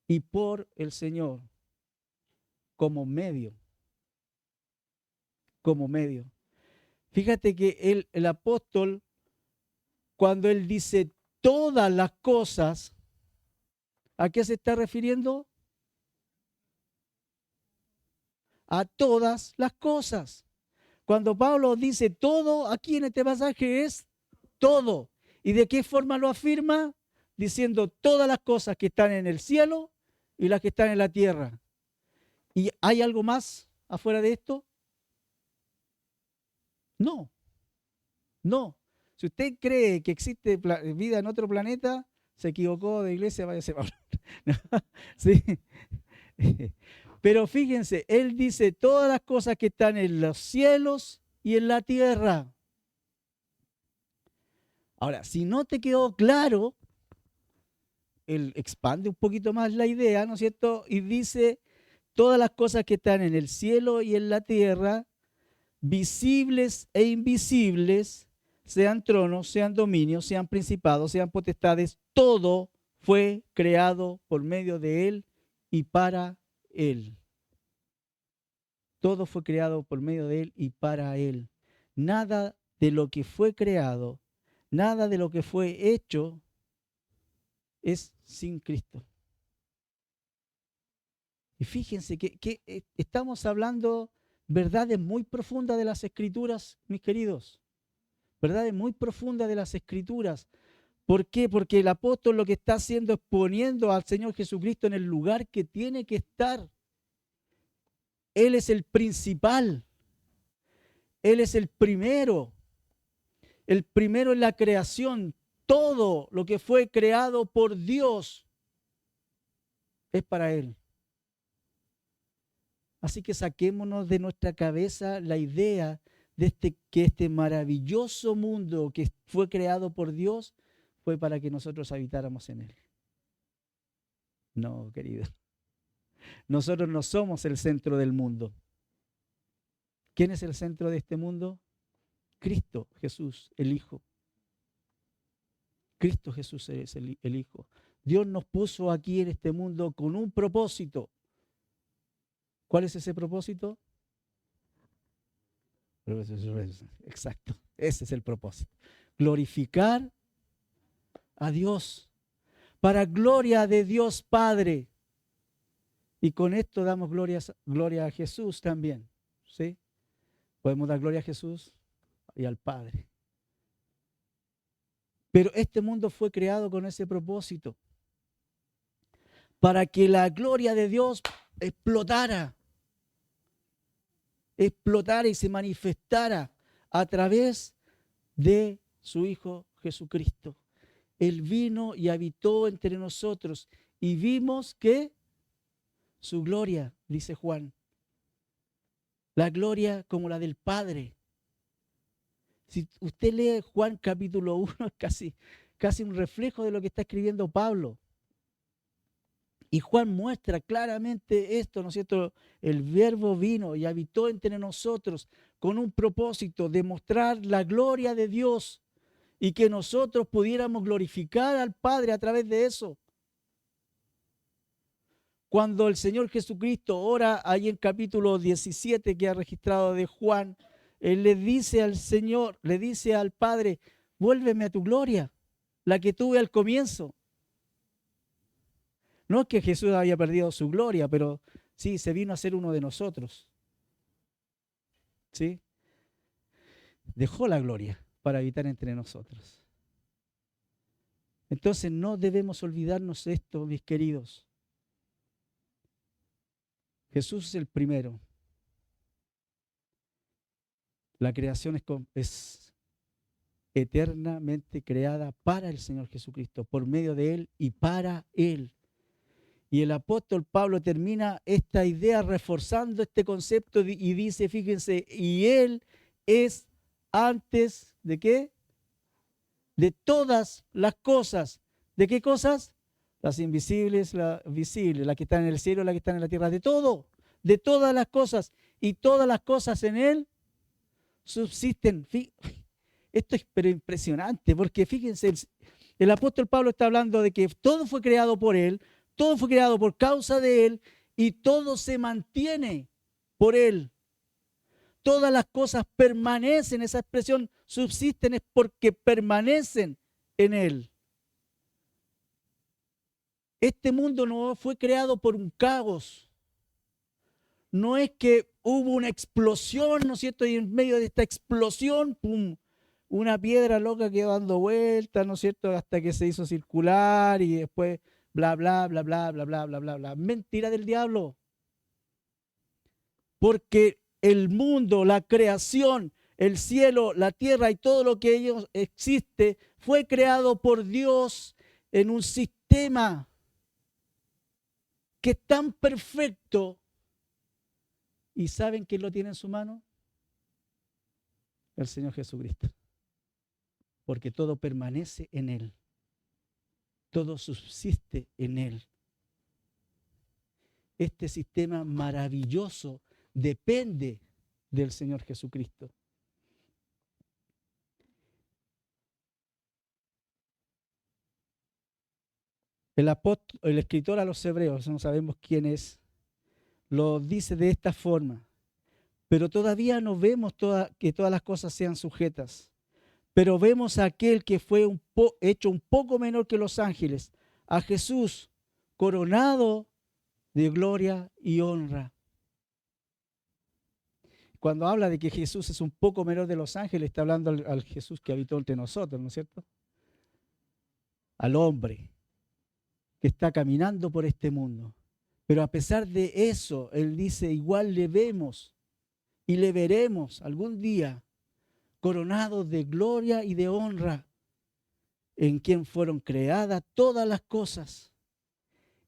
y por el Señor como medio. Como medio. Fíjate que el apóstol, cuando él dice todas las cosas, ¿a qué se está refiriendo? A todas las cosas. Cuando Pablo dice todo, aquí en este pasaje es todo. ¿Y de qué forma lo afirma? Diciendo todas las cosas que están en el cielo y las que están en la tierra. ¿Y hay algo más afuera de esto? No, no. Si usted cree que existe vida en otro planeta, se equivocó de iglesia, váyase Pablo. ¿Sí? Pero fíjense, él dice todas las cosas que están en los cielos y en la tierra. Ahora, si no te quedó claro, él expande un poquito más la idea, ¿no es cierto? Y dice todas las cosas que están en el cielo y en la tierra, visibles e invisibles, sean tronos, sean dominios, sean principados, sean potestades, todo fue creado por medio de Él y para Él. Todo fue creado por medio de Él y para Él. Nada de lo que fue creado, nada de lo que fue hecho es sin Cristo. Y fíjense que estamos hablando verdades muy profundas de las Escrituras, mis queridos. Verdades muy profundas de las Escrituras. ¿Por qué? Porque el apóstol lo que está haciendo es poniendo al Señor Jesucristo en el lugar que tiene que estar. Él es el principal. Él es el primero en la creación. Todo lo que fue creado por Dios es para Él. Así que saquémonos de nuestra cabeza la idea de que este maravilloso mundo que fue creado por Dios fue para que nosotros habitáramos en Él. No, querido. Nosotros no somos el centro del mundo. ¿Quién es el centro de este mundo? Cristo Jesús, el Hijo. Cristo Jesús es el Hijo. Dios nos puso aquí en este mundo con un propósito. ¿Cuál es ese propósito? Exacto, ese es el propósito. Glorificar a Dios, para gloria de Dios Padre. Y con esto damos gloria a Jesús también. ¿Sí? Podemos dar gloria a Jesús y al Padre. Pero este mundo fue creado con ese propósito, para que la gloria de Dios explotara y se manifestara a través de su Hijo Jesucristo. Él vino y habitó entre nosotros y vimos que su gloria, dice Juan, la gloria como la del Padre. Si usted lee Juan capítulo 1, es casi un reflejo de lo que está escribiendo Pablo. Y Juan muestra claramente esto, ¿no es cierto? El Verbo vino y habitó entre nosotros con un propósito de mostrar la gloria de Dios y que nosotros pudiéramos glorificar al Padre a través de eso. Cuando el Señor Jesucristo ora ahí en capítulo 17 que ha registrado de Juan, Él le dice al Señor, le dice al Padre, vuélveme a tu gloria, la que tuve al comienzo. No es que Jesús había perdido su gloria, pero sí, se vino a ser uno de nosotros. ¿Sí? Dejó la gloria para habitar entre nosotros. Entonces no debemos olvidarnos de esto, mis queridos. Jesús es el primero. La creación es eternamente creada para el Señor Jesucristo, por medio de Él y para Él. Y el apóstol Pablo termina esta idea reforzando este concepto y dice, fíjense, y Él es antes de ¿qué? De todas las cosas. ¿De qué cosas? Las invisibles, las visibles, las que están en el cielo, las que están en la tierra, de todo, de todas las cosas. Y todas las cosas en Él subsisten. Esto es pero impresionante, porque fíjense, el apóstol Pablo está hablando de que todo fue creado por Él, todo fue creado por causa de Él y todo se mantiene por Él. Todas las cosas permanecen, esa expresión subsisten es porque permanecen en Él. Este mundo no fue creado por un caos. No es que hubo una explosión, ¿no es cierto? Y en medio de esta explosión, ¡pum!, una piedra loca quedó dando vueltas, ¿no es cierto? Hasta que se hizo circular y después bla, bla, bla, bla, bla, bla, bla, bla, bla. Mentira del diablo. Porque el mundo, la creación, el cielo, la tierra y todo lo que ellos existe fue creado por Dios en un sistema que es tan perfecto. ¿Y saben quién lo tiene en su mano? El Señor Jesucristo. Porque todo permanece en Él. Todo subsiste en Él. Este sistema maravilloso depende del Señor Jesucristo. El escritor a los hebreos, no sabemos quién es, lo dice de esta forma. Pero todavía no vemos que todas las cosas sean sujetas. Pero vemos a aquel que fue hecho un poco menor que los ángeles, a Jesús, coronado de gloria y honra. Cuando habla de que Jesús es un poco menor de los ángeles, está hablando al Jesús que habitó entre nosotros, ¿no es cierto? Al hombre que está caminando por este mundo. Pero a pesar de eso, Él dice, igual le vemos y le veremos algún día coronado de gloria y de honra, en quien fueron creadas todas las cosas.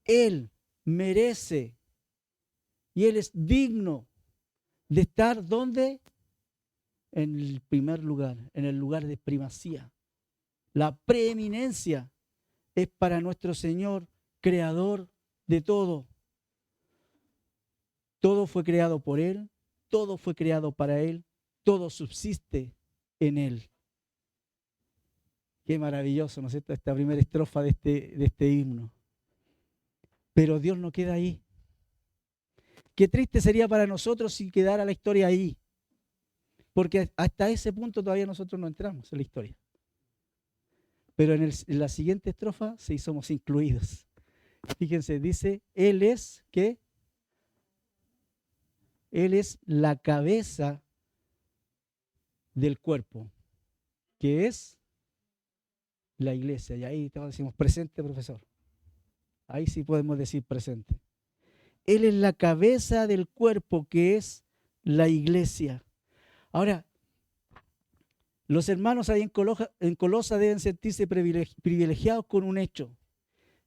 Él merece y Él es digno de estar ¿dónde? En el primer lugar, en el lugar de primacía. La preeminencia es para nuestro Señor, creador de todo. Todo fue creado por Él, todo fue creado para Él, todo subsiste en Él. Qué maravilloso, ¿no es cierto?, esta primera estrofa de este himno. Pero Dios no queda ahí. Qué triste sería para nosotros si quedara la historia ahí. Porque hasta ese punto todavía nosotros no entramos en la historia. Pero en la siguiente estrofa sí somos incluidos. Fíjense, dice, Él es, ¿qué? Él es la cabeza del cuerpo, que es la iglesia. Y ahí decimos presente, profesor. Ahí sí podemos decir presente. Él es la cabeza del cuerpo, que es la iglesia. Ahora, los hermanos ahí en Colosa deben sentirse privilegiados con un hecho.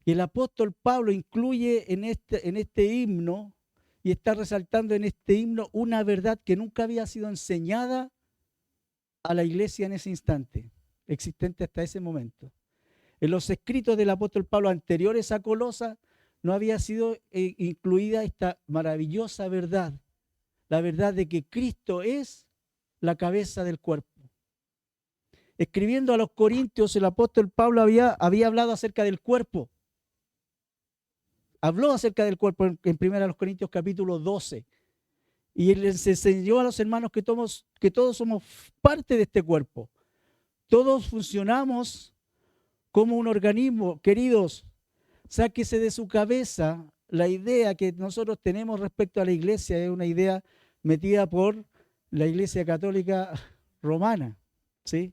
Y el apóstol Pablo incluye en este himno y está resaltando en este himno una verdad que nunca había sido enseñada a la iglesia en ese instante, existente hasta ese momento. En los escritos del apóstol Pablo anteriores a Colosa no había sido incluida esta maravillosa verdad, la verdad de que Cristo es la cabeza del cuerpo. Escribiendo a los Corintios, el apóstol Pablo había hablado acerca del cuerpo. Habló acerca del cuerpo en 1 Corintios capítulo 12. Y él les enseñó a los hermanos que todos somos parte de este cuerpo. Todos funcionamos como un organismo. Queridos, sáquese de su cabeza la idea que nosotros tenemos respecto a la iglesia. Es una idea metida por la Iglesia Católica Romana, ¿sí?,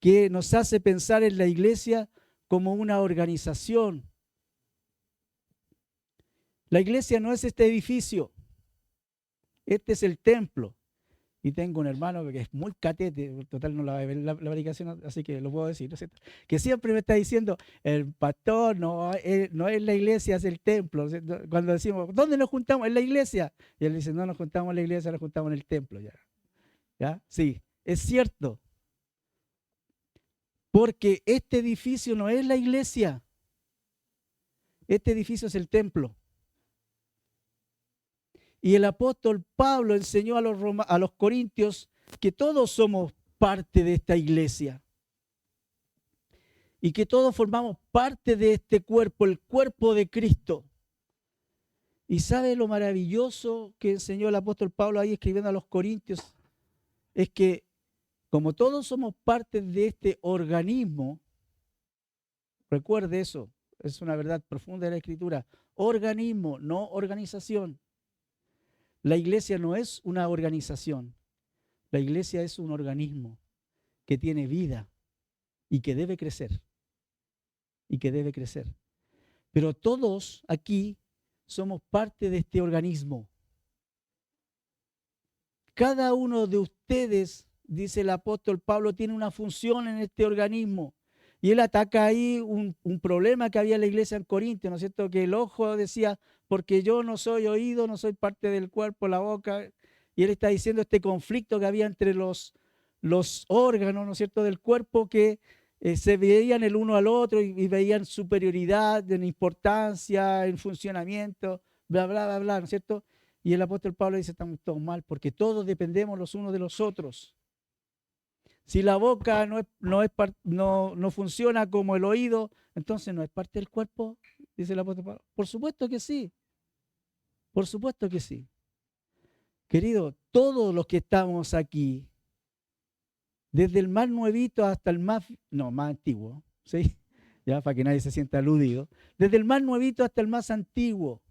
que nos hace pensar en la iglesia como una organización. La iglesia no es este edificio, este es el templo. Y tengo un hermano que es muy catete, total no la va a ver la predicación, así que lo puedo decir, ¿no es cierto? Que siempre me está diciendo, el pastor no es la iglesia, es el templo. ¿No es cierto? Cuando decimos, ¿dónde nos juntamos? En la iglesia. Y él dice, no nos juntamos en la iglesia, nos juntamos en el templo. ¿Ya? ¿Ya? Sí, es cierto. Porque este edificio no es la iglesia. Este edificio es el templo. Y el apóstol Pablo enseñó a los corintios que todos somos parte de esta iglesia. Y que todos formamos parte de este cuerpo, el cuerpo de Cristo. ¿Y sabe lo maravilloso que enseñó el apóstol Pablo ahí escribiendo a los corintios? Es que como todos somos parte de este organismo, recuerde eso, es una verdad profunda de la Escritura, organismo, no organización. La iglesia no es una organización, la iglesia es un organismo que tiene vida y que debe crecer, y que debe crecer. Pero todos aquí somos parte de este organismo. Cada uno de ustedes, dice el apóstol Pablo, tiene una función en este organismo. Y él ataca ahí un problema que había en la iglesia en Corinto, ¿no es cierto? Que el ojo decía, porque yo no soy oído, no soy parte del cuerpo, la boca. Y él está diciendo este conflicto que había entre los órganos, ¿no es cierto?, del cuerpo que se veían el uno al otro y veían superioridad en importancia, en funcionamiento, bla, bla, bla, bla, ¿no es cierto? Y el apóstol Pablo dice, estamos todos mal, porque todos dependemos los unos de los otros. Si la boca no funciona como el oído, entonces no es parte del cuerpo, dice el apóstol Pablo. Por supuesto que sí, por supuesto que sí. Querido, todos los que estamos aquí, desde el más nuevito hasta el más antiguo, ¿sí? Ya, para que nadie se sienta aludido, desde el más nuevito hasta el más antiguo,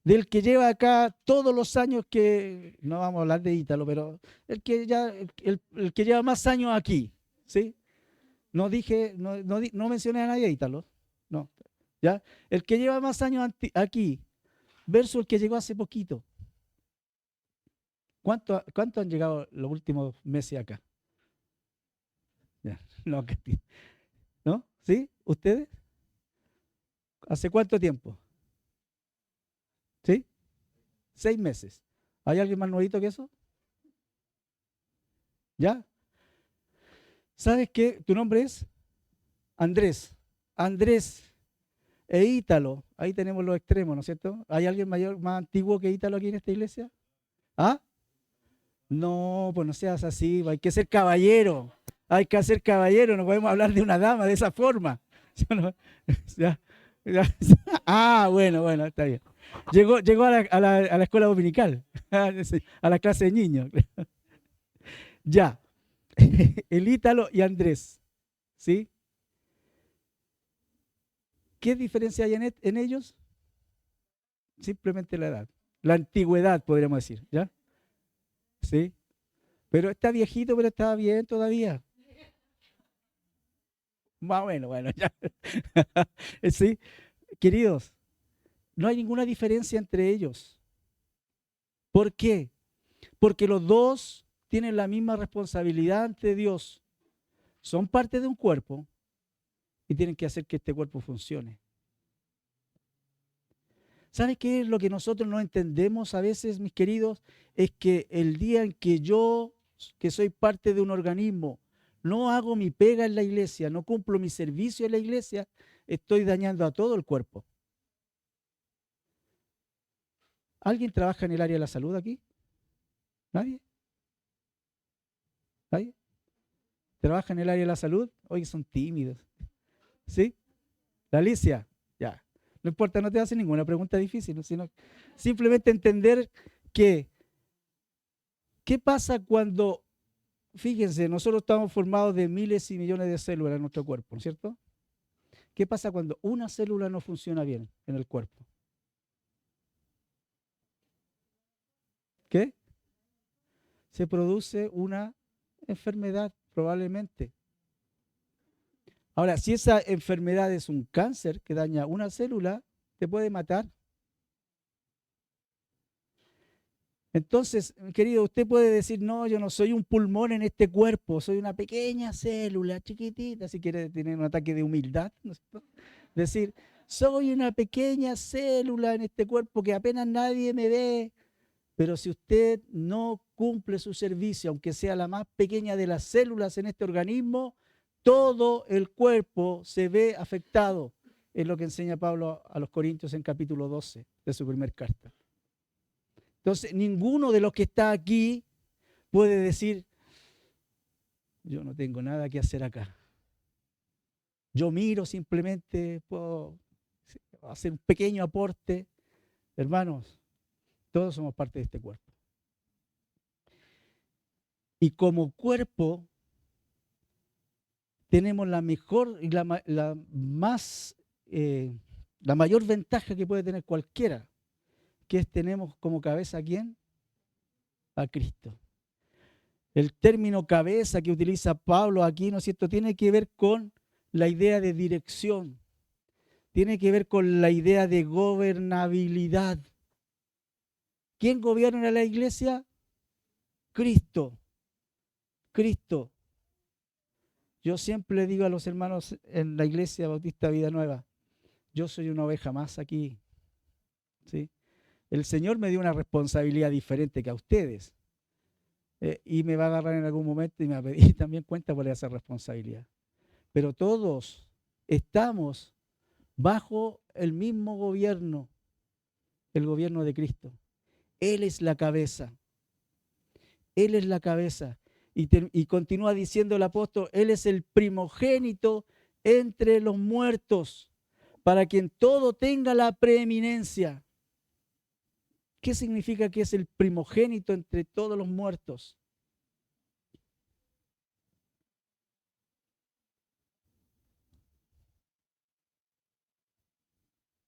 del que lleva acá todos los años que, no vamos a hablar de Ítalo, pero el que lleva más años aquí, ¿sí? No mencioné a nadie de Ítalo, no, ¿ya? El que lleva más años aquí versus el que llegó hace poquito. ¿Cuánto han llegado los últimos meses acá? Ya, ¿no? ¿Sí? ¿Ustedes? ¿Hace cuánto tiempo? ¿Sí? 6 meses. ¿Hay alguien más nuevito que eso? ¿Ya? ¿Sabes qué? ¿Tu nombre es? Andrés. Andrés e Ítalo. Ahí tenemos los extremos, ¿no es cierto? ¿Hay alguien mayor, más antiguo que Ítalo aquí en esta iglesia? ¿Ah? No, pues no seas así. Hay que ser caballero. Hay que ser caballero. No podemos hablar de una dama de esa forma. Ya, ya. Ah, bueno, está bien. Llegó a la escuela dominical, a la clase de niños. Ya, el Ítalo y Andrés, ¿sí? ¿Qué diferencia hay en ellos? Simplemente la edad, la antigüedad, podríamos decir, ¿ya? ¿Sí? Pero está viejito, pero estaba bien todavía. Más bueno, ya. ¿Sí? Queridos, no hay ninguna diferencia entre ellos. ¿Por qué? Porque los dos tienen la misma responsabilidad ante Dios. Son parte de un cuerpo y tienen que hacer que este cuerpo funcione. ¿Sabe qué es lo que nosotros no entendemos a veces, mis queridos? Es que el día en que yo, que soy parte de un organismo, no hago mi pega en la iglesia, no cumplo mi servicio en la iglesia, estoy dañando a todo el cuerpo. ¿Alguien trabaja en el área de la salud aquí? ¿Nadie? ¿Nadie? ¿Trabaja en el área de la salud? Oye, son tímidos. ¿Sí? La Alicia, ya. No importa, no te hace ninguna pregunta difícil, sino simplemente entender que, ¿qué pasa cuando, fíjense, nosotros estamos formados de miles y millones de células en nuestro cuerpo, ¿no es cierto? ¿Qué pasa cuando una célula no funciona bien en el cuerpo? ¿Qué? Se produce una enfermedad, probablemente. Ahora, si esa enfermedad es un cáncer que daña una célula, te puede matar. Entonces, querido, usted puede decir, no, yo no soy un pulmón en este cuerpo, soy una pequeña célula chiquitita, si quiere tener un ataque de humildad, ¿no es cierto? Decir, soy una pequeña célula en este cuerpo que apenas nadie me ve, pero si usted no cumple su servicio, aunque sea la más pequeña de las células en este organismo, todo el cuerpo se ve afectado. Es lo que enseña Pablo a los Corintios en capítulo 12 de su primer carta. Entonces, ninguno de los que está aquí puede decir, yo no tengo nada que hacer acá. Yo miro simplemente, puedo hacer un pequeño aporte. Hermanos, todos somos parte de este cuerpo. Y como cuerpo tenemos la mejor y la mayor ventaja que puede tener cualquiera, que es tenemos como cabeza ¿a quién? A Cristo. El término cabeza que utiliza Pablo aquí, ¿no es cierto?, tiene que ver con la idea de dirección, tiene que ver con la idea de gobernabilidad. ¿Quién gobierna la iglesia? Cristo. Cristo. Yo siempre le digo a los hermanos en la iglesia Bautista Vida Nueva, yo soy una oveja más aquí. ¿Sí? El Señor me dio una responsabilidad diferente que a ustedes. Y me va a agarrar en algún momento y me va a pedir también cuenta por esa responsabilidad. Pero todos estamos bajo el mismo gobierno, el gobierno de Cristo. Él es la cabeza. Él es la cabeza. Y continúa diciendo el apóstol, Él es el primogénito entre los muertos, para quien todo tenga la preeminencia. ¿Qué significa que es el primogénito entre todos los muertos?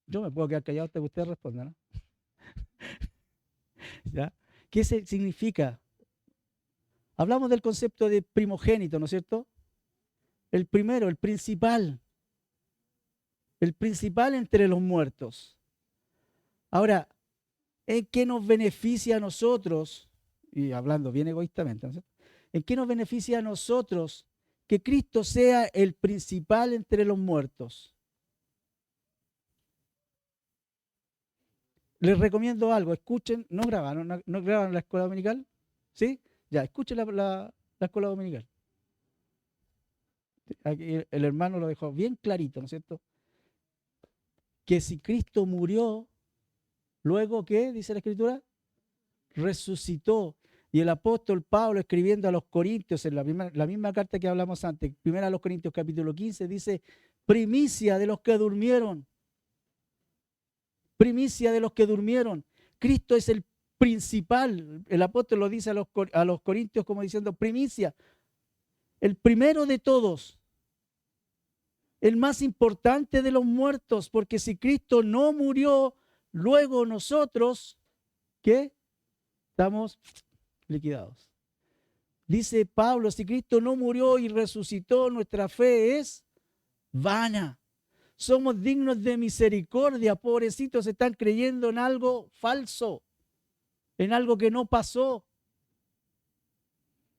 Yo me puedo quedar callado hasta que usted responda, ¿no? ¿Ya? ¿Qué significa? Hablamos del concepto de primogénito, ¿no es cierto? El primero, el principal entre los muertos. Ahora, ¿en qué nos beneficia a nosotros? Y hablando bien egoístamente, ¿no es cierto? ¿En qué nos beneficia a nosotros que Cristo sea el principal entre los muertos? Les recomiendo algo, escuchen, ¿no grabaron la escuela dominical? ¿Sí? Ya, escuchen la escuela dominical. Aquí el hermano lo dejó bien clarito, ¿no es cierto? Que si Cristo murió, luego, ¿qué dice la Escritura? Resucitó. Y el apóstol Pablo, escribiendo a los Corintios, en la misma carta que hablamos antes, primera a los Corintios capítulo 15, dice, primicia de los que durmieron. Primicia de los que durmieron. Cristo es el principal. El apóstol lo dice a los Corintios como diciendo, primicia. El primero de todos. El más importante de los muertos, porque si Cristo no murió, luego nosotros, ¿qué? Estamos liquidados. Dice Pablo, si Cristo no murió y resucitó, nuestra fe es vana. Somos dignos de misericordia, pobrecitos, están creyendo en algo falso, en algo que no pasó.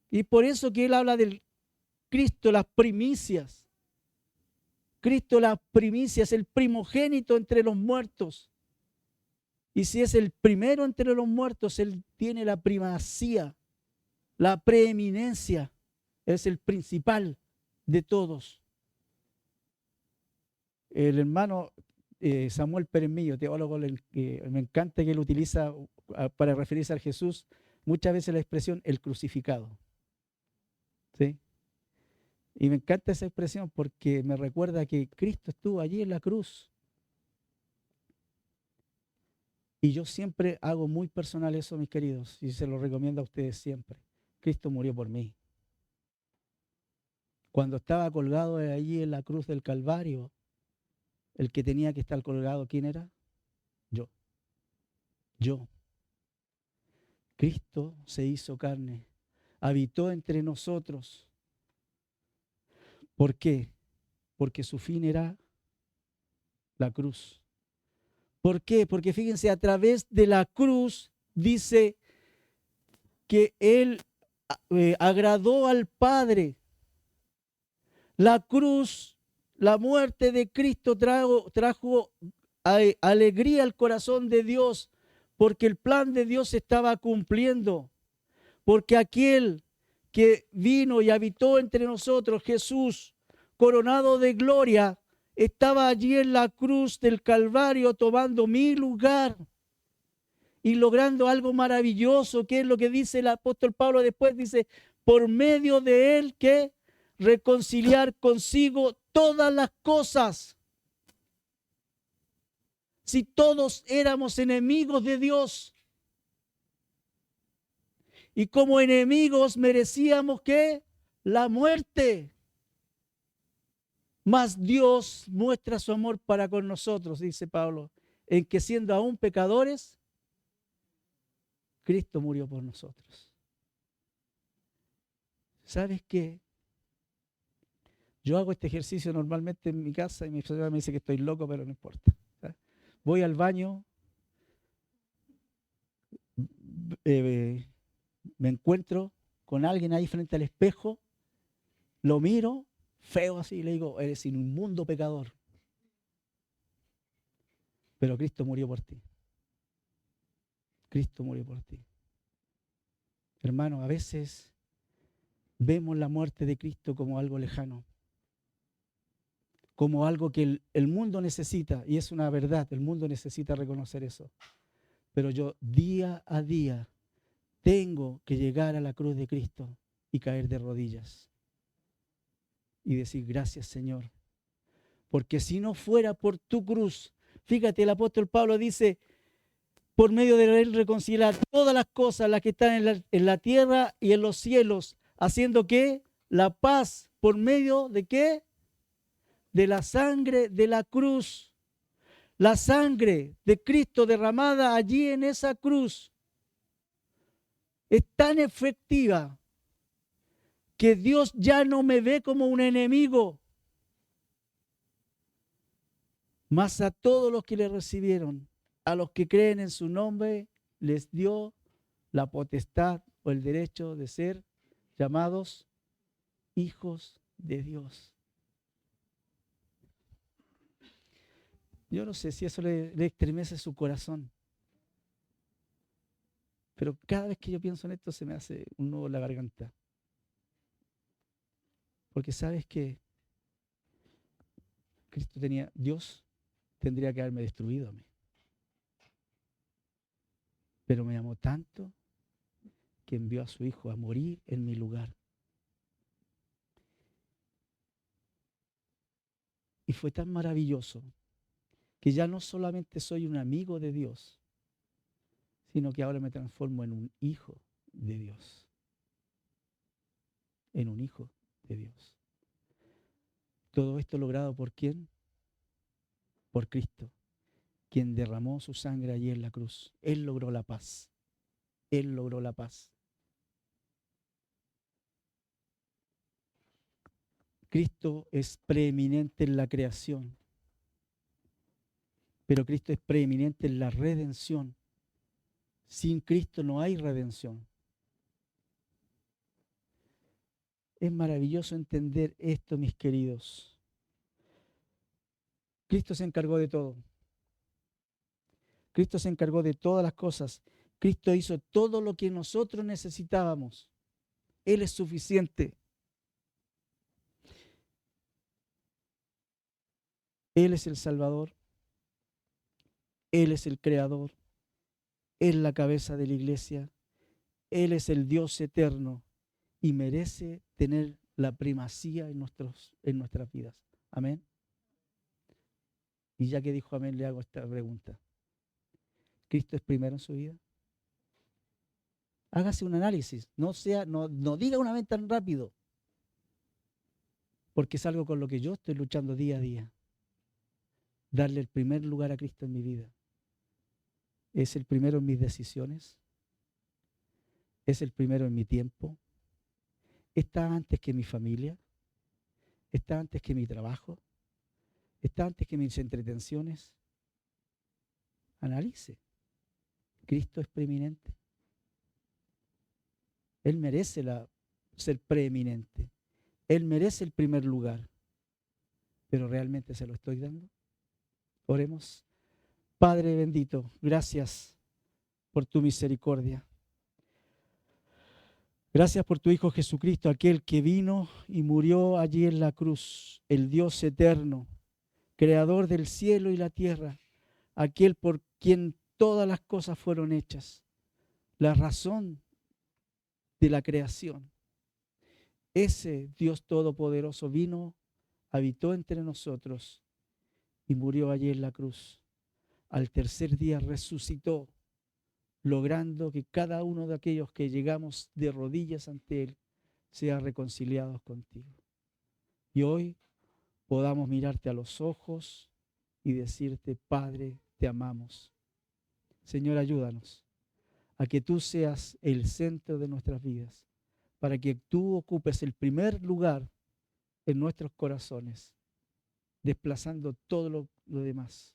Y por eso que él habla del Cristo, las primicias. Cristo, las primicias, el primogénito entre los muertos. Y si es el primero entre los muertos, él tiene la primacía, la preeminencia, es el principal de todos. El hermano Samuel Pérez Millo, teólogo, me encanta que él utiliza para referirse a Jesús muchas veces la expresión el crucificado. ¿Sí? Y me encanta esa expresión porque me recuerda que Cristo estuvo allí en la cruz. Y yo siempre hago muy personal eso, mis queridos, y se lo recomiendo a ustedes siempre. Cristo murió por mí. Cuando estaba colgado allí en la cruz del Calvario, el que tenía que estar colgado, ¿quién era? Yo. Yo. Cristo se hizo carne, habitó entre nosotros. ¿Por qué? Porque su fin era la cruz. ¿Por qué? Porque fíjense, a través de la cruz dice porque Él agradó al Padre. La cruz, la muerte de Cristo trajo alegría al corazón de Dios, porque el plan de Dios se estaba cumpliendo, porque aquel que vino y habitó entre nosotros, Jesús, coronado de gloria, estaba allí en la cruz del Calvario tomando mi lugar y logrando algo maravilloso, que es lo que dice el apóstol Pablo después, dice, por medio de él que reconciliar consigo todas las cosas. Si todos éramos enemigos de Dios y como enemigos merecíamos que la muerte, mas Dios muestra su amor para con nosotros, dice Pablo, en que siendo aún pecadores, Cristo murió por nosotros. ¿Sabes qué? Yo hago este ejercicio normalmente en mi casa y mi señora me dice que estoy loco, pero no importa. ¿Sabes? Voy al baño, me encuentro con alguien ahí frente al espejo, lo miro, feo así, y le digo, eres un inmundo pecador. Pero Cristo murió por ti. Cristo murió por ti. Hermano, a veces vemos la muerte de Cristo como algo lejano, como algo que el mundo necesita, y es una verdad, el mundo necesita reconocer eso. Pero yo día a día tengo que llegar a la cruz de Cristo y caer de rodillas y decir gracias, Señor, porque si no fuera por tu cruz, fíjate, el apóstol Pablo dice, por medio de él reconciliar todas las cosas, las que están en la tierra y en los cielos, haciendo que la paz por medio de qué? De la sangre de la cruz. La sangre de Cristo derramada allí en esa cruz es tan efectiva que Dios ya no me ve como un enemigo, mas a todos los que le recibieron, a los que creen en su nombre, les dio la potestad o el derecho de ser llamados hijos de Dios. Yo no sé si eso le estremece su corazón, pero cada vez que yo pienso en esto se me hace un nudo en la garganta. Porque sabes que Dios tendría que haberme destruido a mí. Pero me amó tanto que envió a su Hijo a morir en mi lugar. Y fue tan maravilloso que ya no solamente soy un amigo de Dios, sino que ahora me transformo en un hijo de Dios. En un hijo de Dios. Todo esto logrado ¿por quién? Por Cristo, quien derramó su sangre allí en la cruz. Él logró la paz. Él logró la paz. Cristo es preeminente en la creación, pero Cristo es preeminente en la redención. Sin Cristo no hay redención. Es maravilloso entender esto, mis queridos. Cristo se encargó de todo. Cristo se encargó de todas las cosas. Cristo hizo todo lo que nosotros necesitábamos. Él es suficiente. Él es el Salvador. Él es el Creador. Él es la cabeza de la iglesia. Él es el Dios eterno y merece tener la primacía en nuestras vidas. Amén. Y ya que dijo amén, le hago esta pregunta. ¿Cristo es primero en su vida? Hágase un análisis. No diga una vez tan rápido, porque es algo con lo que yo estoy luchando día a día. Darle el primer lugar a Cristo en mi vida. ¿Es el primero en mis decisiones? ¿Es el primero en mi tiempo? ¿Está antes que mi familia? ¿Está antes que mi trabajo? ¿Está antes que mis entretenciones? Analice. ¿Cristo es preeminente? Él merece ser preeminente. Él merece el primer lugar. Pero ¿realmente se lo estoy dando? Oremos. Padre bendito, gracias por tu misericordia. Gracias por tu Hijo Jesucristo, aquel que vino y murió allí en la cruz, el Dios eterno, creador del cielo y la tierra, aquel por quien todas las cosas fueron hechas, la razón de la creación. Ese Dios todopoderoso vino, habitó entre nosotros y murió allí en la cruz. Al tercer día resucitó, logrando que cada uno de aquellos que llegamos de rodillas ante Él sea reconciliados contigo. Y hoy podamos mirarte a los ojos y decirte, Padre, te amamos. Señor, ayúdanos a que tú seas el centro de nuestras vidas, para que tú ocupes el primer lugar en nuestros corazones, desplazando todo lo demás.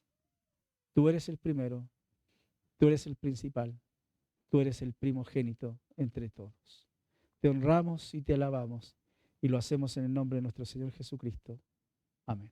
Tú eres el primero, tú eres el principal, tú eres el primogénito entre todos. Te honramos y te alabamos y lo hacemos en el nombre de nuestro Señor Jesucristo. Amén.